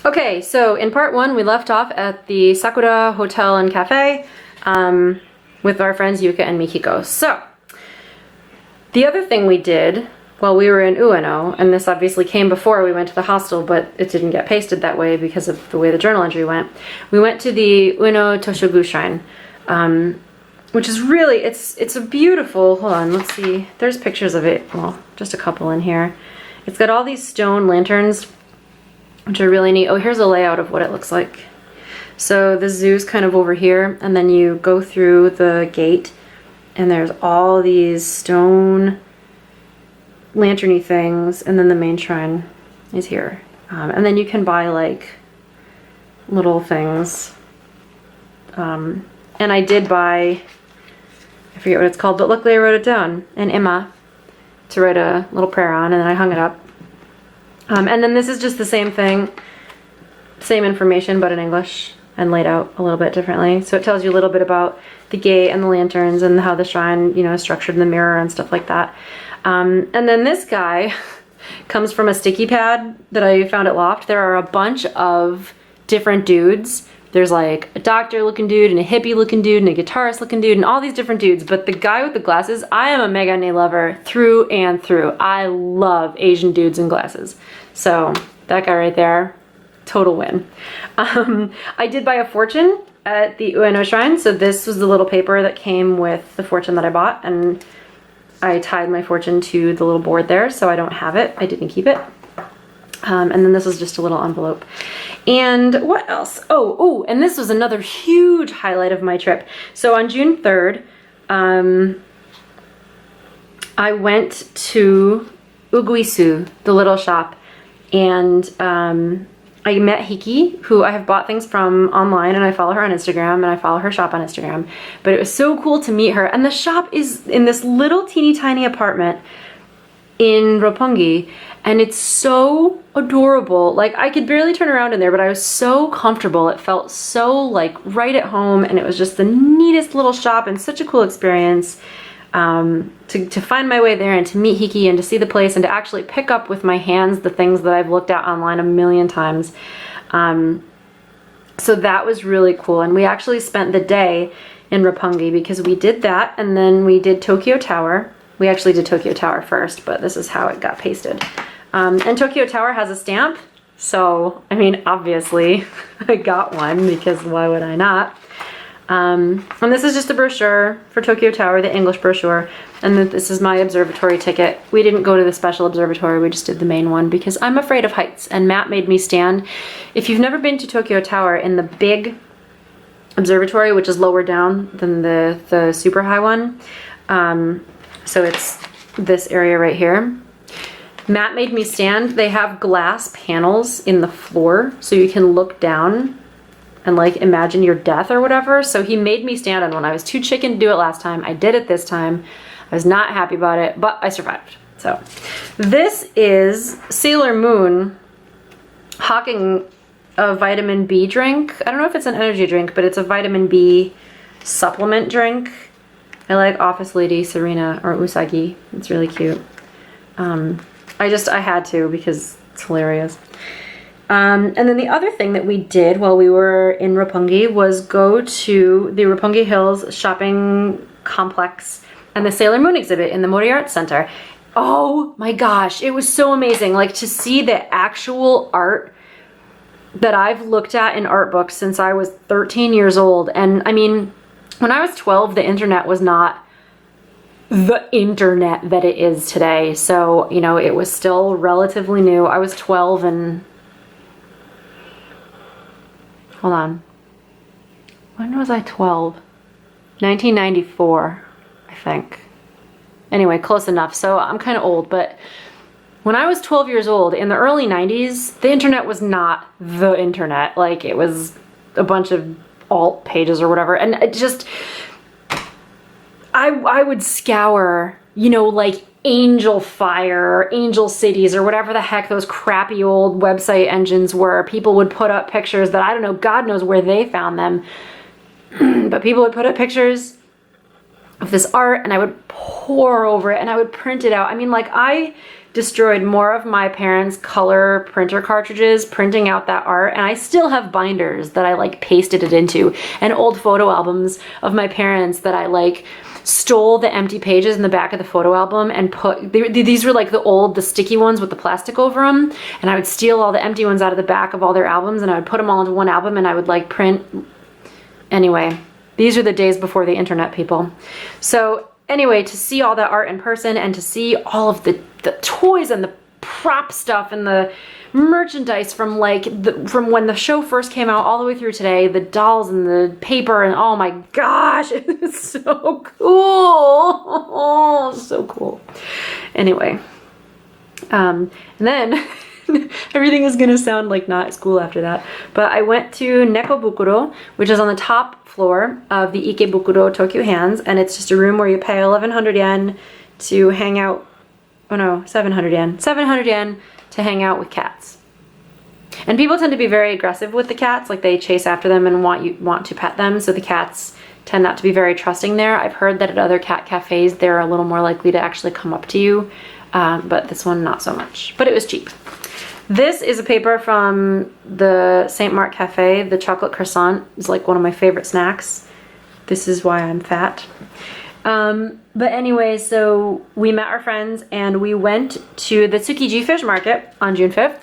Okay, so in part one, we left off at the Sakura Hotel and Cafe with our friends Yuka and Mikiko. So, the other thing we did while we were in Ueno, and this obviously came before we went to the hostel, but it didn't get pasted that way because of the way the journal entry went. We went to the Ueno Toshogu Shrine, which is really, it's a beautiful, hold on, let's see, there's pictures of it, well, just a couple in here. It's got all these stone lanterns, which are really neat. Oh, here's a layout of what it looks like. So the zoo's kind of over here, and then you go through the gate, and there's all these stone lanterny things, and then the main shrine is here. And then you can buy like little things. And I did buy, I forget what it's called, but luckily I wrote it down, an ima, to write a little prayer on, and then I hung it up. And then this is just the same thing, same information, but in English and laid out a little bit differently. So it tells you a little bit about the gate and the lanterns and how the shrine, you know, is structured in the mirror and stuff like that. And then this guy comes from a sticky pad that I found at Loft. There are a bunch of different dudes. There's like a doctor looking dude and a hippie looking dude and a guitarist looking dude and all these different dudes. But the guy with the glasses, I am a Megane lover through and through. I love Asian dudes in glasses. So that guy right there, total win. I did buy a fortune at the Ueno Shrine. So this was the little paper that came with the fortune that I bought. And I tied my fortune to the little board there, so I don't have it. I didn't keep it. And then this was just a little envelope. And what else? Oh, and this was another huge highlight of my trip. So on June 3rd, I went to Uguisu, the little shop, and I met Hiki, who I have bought things from online, and I follow her on Instagram, and I follow her shop on Instagram. But it was so cool to meet her. And the shop is in this little teeny tiny apartment in Roppongi, and it's so adorable. Like, I could barely turn around in there, but I was so comfortable. It felt so like right at home, and it was just the neatest little shop and such a cool experience to find my way there and to meet Hiki and to see the place and to actually pick up with my hands the things that I've looked at online a million times. So that was really cool. And we actually spent the day in Roppongi because we did that, and then we did Tokyo Tower. We actually did Tokyo Tower first, but this is how it got pasted. And Tokyo Tower has a stamp, so, I mean, obviously, I got one because why would I not? And this is just a brochure for Tokyo Tower, the English brochure, and this is my observatory ticket. We didn't go to the special observatory, we just did the main one because I'm afraid of heights, and Matt made me stand. If you've never been to Tokyo Tower, in the big observatory, which is lower down than the super high one, so it's this area right here. Matt made me stand. They have glass panels in the floor so you can look down and like imagine your death or whatever. So he made me stand on one. I was too chicken to do it last time. I did it this time. I was not happy about it, but I survived. So this is Sailor Moon hawking a vitamin B drink. I don't know if it's an energy drink, but it's a vitamin B supplement drink. I like Office Lady Serena or Usagi. It's really cute. I had to because it's hilarious. And then the other thing that we did while we were in Roppongi was go to the Roppongi Hills shopping complex and the Sailor Moon exhibit in the Mori Arts Center. Oh my gosh, it was so amazing. Like, to see the actual art that I've looked at in art books since I was 13 years old. And I mean, when I was 12, the internet was not the internet that it is today. So, you know, it was still relatively new. I was 12 and... Hold on. When was I 12? 1994, I think. Anyway, close enough. So I'm kind of old, but when I was 12 years old, in the early 90s, the internet was not the internet. Like, it was a bunch of alt pages or whatever. And it just... I would scour, you know, like Angel Fire, or Angel Cities, or whatever the heck those crappy old website engines were. People would put up pictures that, I don't know, God knows where they found them. But people would put up pictures of this art, and I would pore over it, and I would print it out. I mean, like, I destroyed more of my parents' color printer cartridges printing out that art, and I still have binders that I like pasted it into, and old photo albums of my parents that I like stole the empty pages in the back of the photo album and put, these were like the sticky ones with the plastic over them, and I would steal all the empty ones out of the back of all their albums and I would put them all into one album and I would like print. Anyway, these are the days before the internet, people. So anyway, to see all that art in person and to see all of the toys and the prop stuff and the merchandise from from when the show first came out all the way through today, the dolls and the paper, and oh my gosh, it's so cool. Oh, so cool. Anyway, and then everything is gonna sound like not as cool after that, but I went to Nekobukuro, which is on the top floor of the Ikebukuro Tokyo Hands, and it's just a room where you pay 1,100 yen to hang out. Oh no, 700 yen. 700 yen to hang out with cats. And people tend to be very aggressive with the cats, like they chase after them and want to pet them, so the cats tend not to be very trusting there. I've heard that at other cat cafes they're a little more likely to actually come up to you, but this one not so much. But it was cheap. This is a paper from the St. Mark Cafe. The chocolate croissant is like one of my favorite snacks. This is why I'm fat. But anyway, so we met our friends and we went to the Tsukiji fish market on June 5th.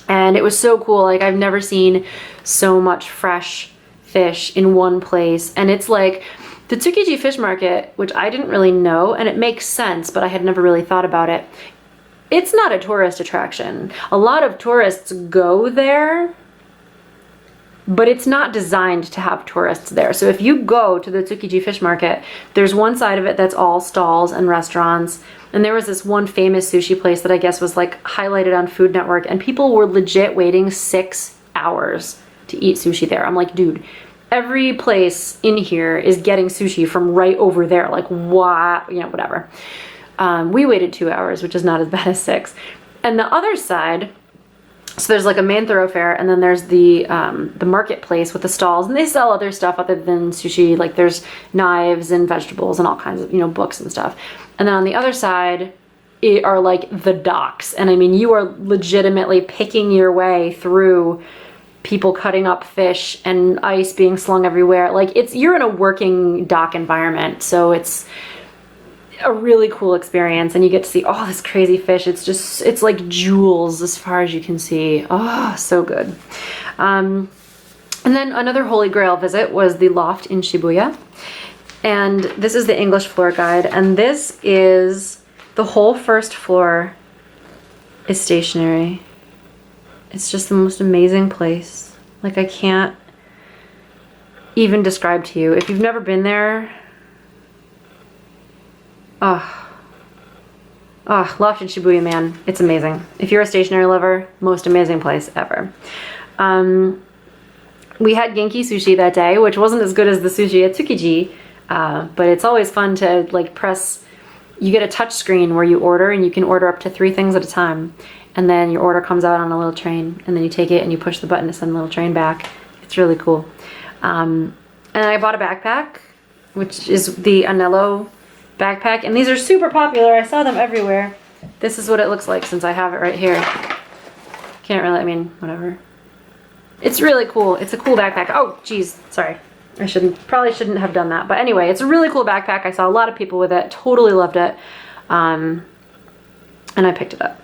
And it was so cool. Like, I've never seen so much fresh fish in one place. And it's like the Tsukiji fish market, which I didn't really know, and it makes sense, but I had never really thought about it. It's not a tourist attraction. A lot of tourists go there, but it's not designed to have tourists there. So if you go to the Tsukiji fish market, there's one side of it that's all stalls and restaurants. And there was this one famous sushi place that I guess was like highlighted on Food Network, and people were legit waiting 6 hours to eat sushi there. I'm like, dude, every place in here is getting sushi from right over there. Like, why? You know, whatever. We waited 2 hours, which is not as bad as 6. And the other side, so there's like a main thoroughfare, and then there's the marketplace with the stalls, and they sell other stuff other than sushi. Like there's knives and vegetables and all kinds of, you know, books and stuff. And then on the other side are like the docks, and I mean, you are legitimately picking your way through people cutting up fish and ice being slung everywhere. Like you're in a working dock environment, so it's a really cool experience, and you get to see all this crazy fish. It's like jewels as far as you can see. Oh, so good. And then another Holy Grail visit was the loft in Shibuya. And this is the English floor guide, and this is the whole first floor is stationary. It's just the most amazing place. Like, I can't even describe to you. If you've never been there, loft in Shibuya, man, it's amazing. If you're a stationery lover, most amazing place ever. We had Genki sushi that day, which wasn't as good as the sushi at Tsukiji, but it's always fun to like press. You get a touch screen where you order, and you can order up to 3 things at a time, and then your order comes out on a little train, and then you take it and you push the button to send the little train back. It's really cool. And I bought a backpack, which is the Anello backpack, and these are super popular. I saw them everywhere. This is what it looks like since I have it right here. Can't really, I mean, whatever. It's really cool. It's a cool backpack. Oh, geez, sorry. I probably shouldn't have done that. But anyway, it's a really cool backpack. I saw a lot of people with it. Totally loved it. And I picked it up,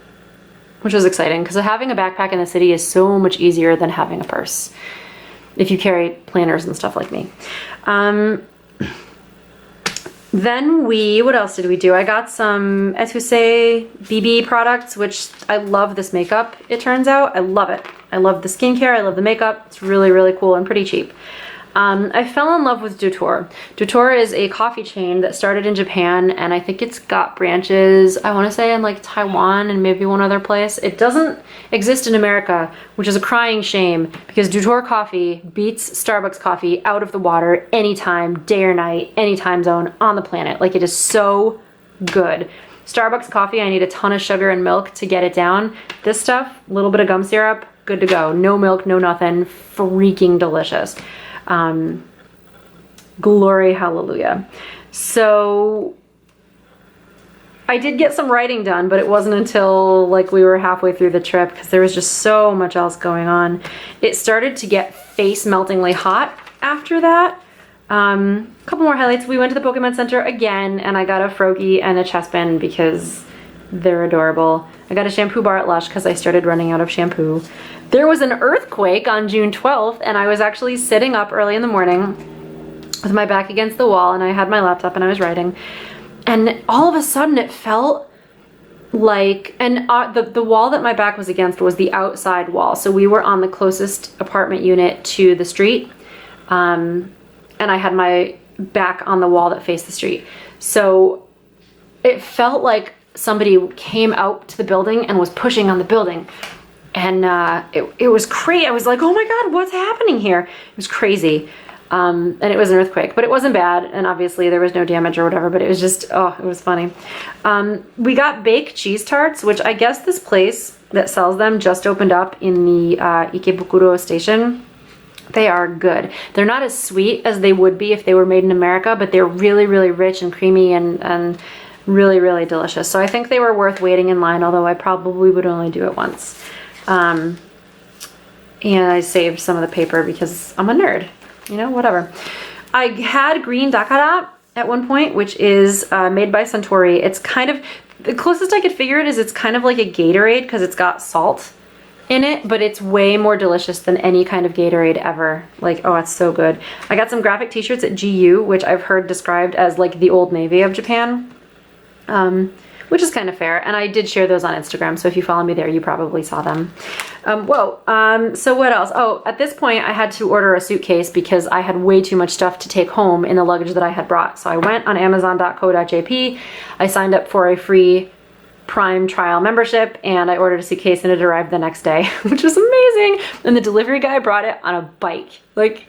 which was exciting because having a backpack in the city is so much easier than having a purse if you carry planners and stuff like me. Then what else did we do? I got some Etuse BB products, which I love this makeup, it turns out. I love it. I love the skincare, I love the makeup. It's really, really cool and pretty cheap. I fell in love with Dutour. Dutour is a coffee chain that started in Japan, and I think it's got branches, I want to say in like Taiwan and maybe one other place. It doesn't exist in America, which is a crying shame, because Dutour coffee beats Starbucks coffee out of the water anytime, day or night, any time zone on the planet. Like, it is so good. Starbucks coffee, I need a ton of sugar and milk to get it down. This stuff, a little bit of gum syrup, good to go. No milk, no nothing, freaking delicious. Glory, hallelujah. So I did get some writing done, but it wasn't until like we were halfway through the trip because there was just so much else going on. It started to get face meltingly hot after that. A couple more highlights. We went to the Pokemon Center again, and I got a Froakie and a Chespin because they're adorable. I got a shampoo bar at Lush because I started running out of shampoo. There was an earthquake on June 12th, and I was actually sitting up early in the morning with my back against the wall, and I had my laptop and I was writing. And all of a sudden it felt like, and the wall that my back was against was the outside wall. So we were on the closest apartment unit to the street. And I had my back on the wall that faced the street. So it felt like somebody came out to the building and was pushing on the building. And it was crazy. I was like, oh my God, what's happening here? It was crazy. And it was an earthquake, but it wasn't bad. And obviously there was no damage or whatever, but it was just, oh, it was funny. We got baked cheese tarts, which I guess this place that sells them just opened up in the Ikebukuro station. They are good. They're not as sweet as they would be if they were made in America, but they're really, really rich and creamy and really, really delicious. So I think they were worth waiting in line, although I probably would only do it once. And I saved some of the paper because I'm a nerd. You know, whatever. I had green dakara at one point, which is made by Suntory. It's kind of, the closest I could figure it is it's kind of like a Gatorade because it's got salt in it, but it's way more delicious than any kind of Gatorade ever. Like, oh, it's so good. I got some graphic t-shirts at GU, which I've heard described as like the Old Navy of Japan, which is kind of fair. And I did share those on Instagram, so if you follow me there, you probably saw them. So what else? Oh, at this point I had to order a suitcase because I had way too much stuff to take home in the luggage that I had brought. So I went on amazon.co.jp, I signed up for a free Prime trial membership, and I ordered a suitcase and it arrived the next day, which was amazing. And the delivery guy brought it on a bike. Like,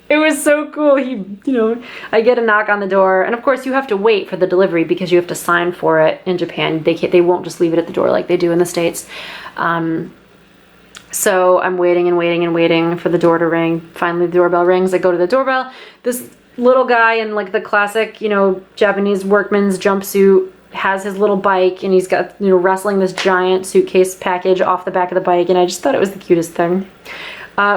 it was so cool. He, you know, I get a knock on the door, and of course you have to wait for the delivery because you have to sign for it in Japan. They won't just leave it at the door like they do in the States. So I'm waiting and waiting and waiting for the door to ring. Finally the doorbell rings. I go to the doorbell. This little guy in like the classic, you know, Japanese workman's jumpsuit has his little bike, and he's got, you know, wrestling this giant suitcase package off the back of the bike, and I just thought it was the cutest thing.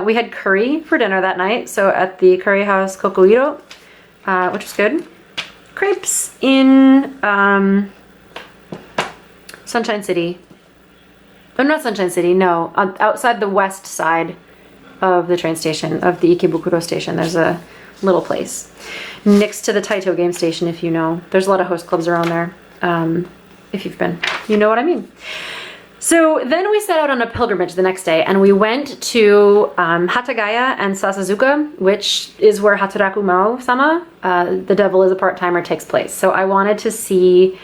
We had curry for dinner that night, so at the curry house Kokuiro, which was good. Crepes in Sunshine City. Oh, not Sunshine City, no. Outside the west side of the train station, of the Ikebukuro station, there's a little place. Next to the Taito game station, if you know. There's a lot of host clubs around there. If you've been, you know what I mean. So then we set out on a pilgrimage the next day, and we went to Hatagaya and Sasazuka, which is where Hataraku Mao-sama, the devil is a part-timer, takes place. So I wanted to see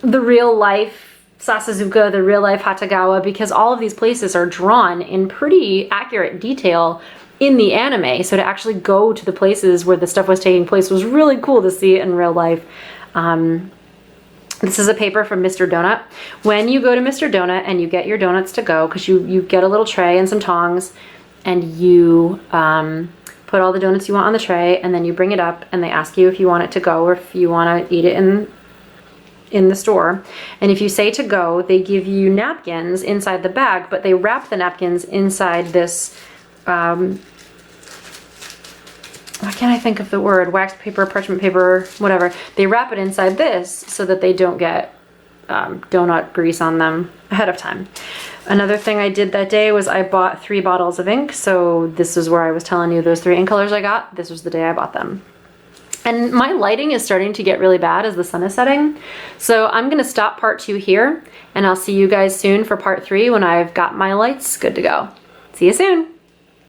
the real life Sasazuka, the real life Hatagawa, because all of these places are drawn in pretty accurate detail in the anime. So to actually go to the places where the stuff was taking place was really cool to see it in real life. This is a paper from Mr. Donut. When you go to Mr. Donut and you get your donuts to go, because you get a little tray and some tongs, and you put all the donuts you want on the tray, and then you bring it up, and they ask you if you want it to go or if you want to eat it in the store. And if you say to go, they give you napkins inside the bag, but they wrap the napkins inside this, why can't I think of the word? Wax paper, parchment paper, whatever. They wrap it inside this so that they don't get donut grease on them ahead of time. Another thing I did that day was I bought 3 bottles of ink. So this is where I was telling you those 3 ink colors I got. This was the day I bought them. And my lighting is starting to get really bad as the sun is setting. So I'm gonna stop part 2 here, and I'll see you guys soon for part 3 when I've got my lights good to go. See you soon.